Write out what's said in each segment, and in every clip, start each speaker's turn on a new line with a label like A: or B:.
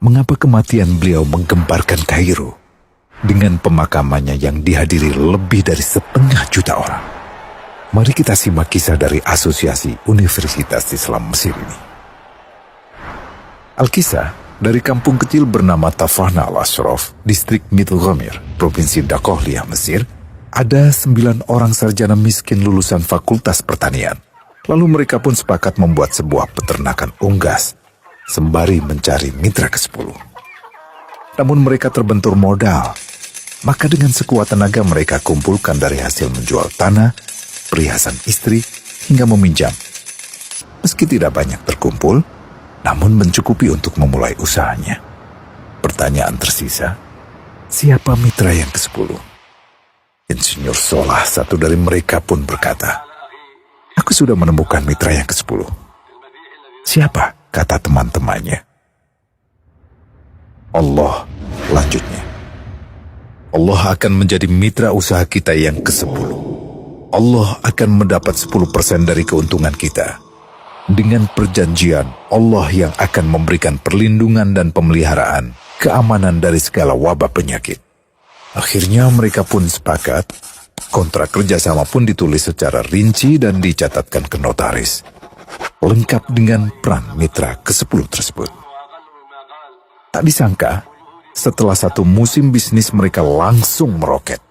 A: mengapa kematian beliau menggemparkan Kairo dengan pemakamannya yang dihadiri lebih dari 500.000 orang. Mari kita simak kisah dari Asosiasi Universitas Islam Mesir ini. Al-Kisah dari kampung kecil bernama Tafahna al-Ashraf, distrik Middle Ghamir, provinsi Dakohliah, Mesir. Ada 9 orang sarjana miskin lulusan fakultas pertanian. Lalu mereka pun sepakat membuat sebuah peternakan unggas, sembari mencari mitra ke-10. Namun mereka terbentur modal. Maka dengan sekuat tenaga mereka kumpulkan dari hasil menjual tanah, perhiasan istri, hingga meminjam. Meski tidak banyak terkumpul, namun mencukupi untuk memulai usahanya. Pertanyaan tersisa, siapa mitra yang ke-10? Insinyur Solah, satu dari mereka, pun berkata, "Aku sudah menemukan mitra yang ke-10. Siapa?" kata teman-temannya. "Allah," lanjutnya. "Allah akan menjadi mitra usaha kita yang ke-10. Allah akan mendapat 10% dari keuntungan kita. Dengan perjanjian, Allah yang akan memberikan perlindungan dan pemeliharaan, keamanan dari segala wabah penyakit." Akhirnya mereka pun sepakat. Kontrak kerjasama pun ditulis secara rinci dan dicatatkan ke notaris, lengkap dengan peran mitra ke-10 tersebut. Tak disangka, setelah 1 musim bisnis mereka langsung meroket,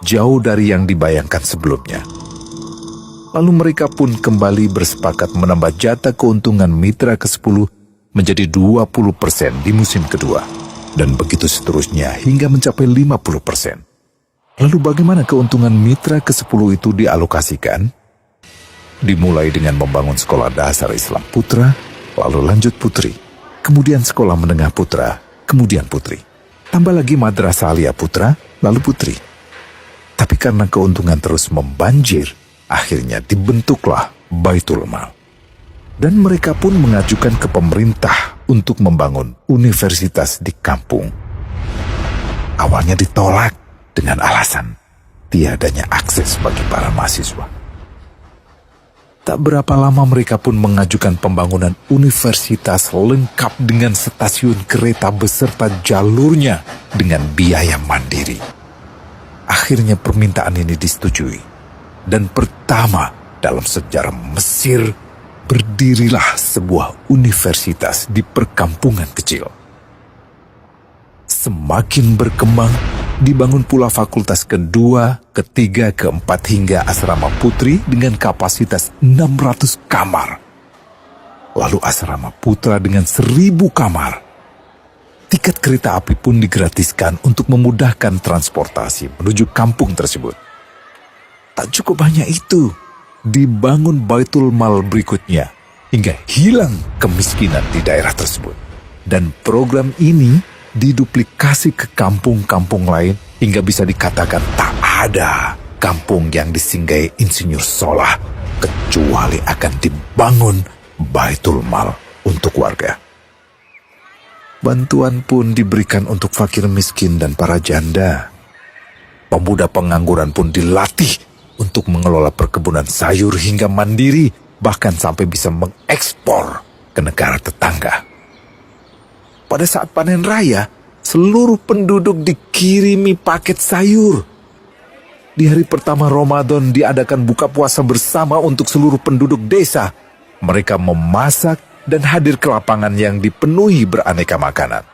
A: jauh dari yang dibayangkan sebelumnya. Lalu mereka pun kembali bersepakat menambah jatah keuntungan mitra ke-10 menjadi 20% di musim kedua. Dan begitu seterusnya hingga mencapai 50%. Lalu bagaimana keuntungan mitra ke-10 itu dialokasikan? Dimulai dengan membangun sekolah dasar Islam putra, lalu lanjut putri, kemudian sekolah menengah putra, kemudian putri. Tambah lagi madrasah aliyah putra, lalu putri. Tapi karena keuntungan terus membanjir, akhirnya dibentuklah Baitul Mal. Dan mereka pun mengajukan ke pemerintah untuk membangun universitas di kampung. Awalnya ditolak dengan alasan tiadanya akses bagi para mahasiswa. Tak berapa lama mereka pun mengajukan pembangunan universitas lengkap dengan stasiun kereta beserta jalurnya dengan biaya mandiri. Akhirnya permintaan ini disetujui. Dan pertama dalam sejarah Mesir, berdirilah sebuah universitas di perkampungan kecil. Semakin berkembang, dibangun pula fakultas kedua, ketiga, keempat hingga asrama putri dengan kapasitas 600 kamar. Lalu asrama putra dengan 1.000 kamar. Tiket kereta api pun digratiskan untuk memudahkan transportasi menuju kampung tersebut. Tak cukup hanya itu, dibangun Baitul Mal berikutnya hingga hilang kemiskinan di daerah tersebut. Dan program ini diduplikasi ke kampung-kampung lain hingga bisa dikatakan tak ada kampung yang disinggahi Insinyur Solah kecuali akan dibangun Baitul Mal untuk warga. Bantuan pun diberikan untuk fakir miskin dan para janda. Pemuda pengangguran pun dilatih untuk mengelola perkebunan sayur hingga mandiri, bahkan sampai bisa mengekspor ke negara tetangga. Pada saat panen raya, seluruh penduduk dikirimi paket sayur. Di hari pertama Ramadan diadakan buka puasa bersama untuk seluruh penduduk desa. Mereka memasak dan hadir ke lapangan yang dipenuhi beraneka makanan.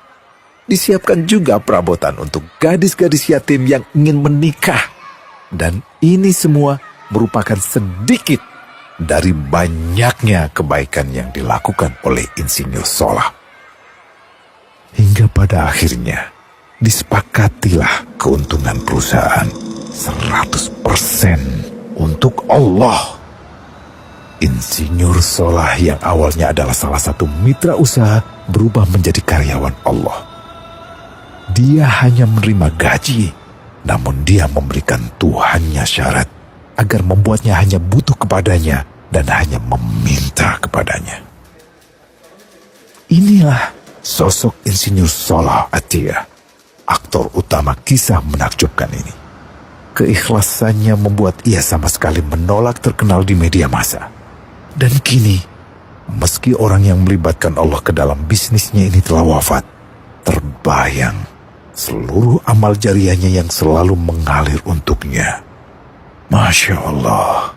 A: Disiapkan juga perabotan untuk gadis-gadis yatim yang ingin menikah. Dan ini semua merupakan sedikit dari banyaknya kebaikan yang dilakukan oleh Insinyur Solah. Hingga pada akhirnya disepakatilah keuntungan perusahaan 100% untuk Allah. Insinyur Solah yang awalnya adalah salah satu mitra usaha berubah menjadi karyawan Allah. Dia hanya menerima gaji, namun dia memberikan Tuhannya syarat agar membuatnya hanya butuh kepadanya dan hanya meminta kepadanya. Inilah sosok Insinyur Solah Atiyah, aktor utama kisah menakjubkan ini. Keikhlasannya membuat ia sama sekali menolak terkenal di media massa. Dan kini, meski orang yang melibatkan Allah ke dalam bisnisnya ini telah wafat, terbayang seluruh amal jariahnya yang selalu mengalir untuknya. Masya Allah.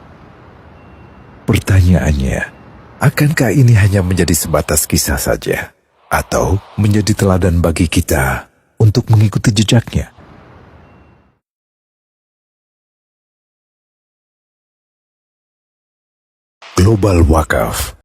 A: Pertanyaannya, akankah ini hanya menjadi sebatas kisah saja? Atau menjadi teladan bagi kita untuk mengikuti jejaknya? Global Wakaf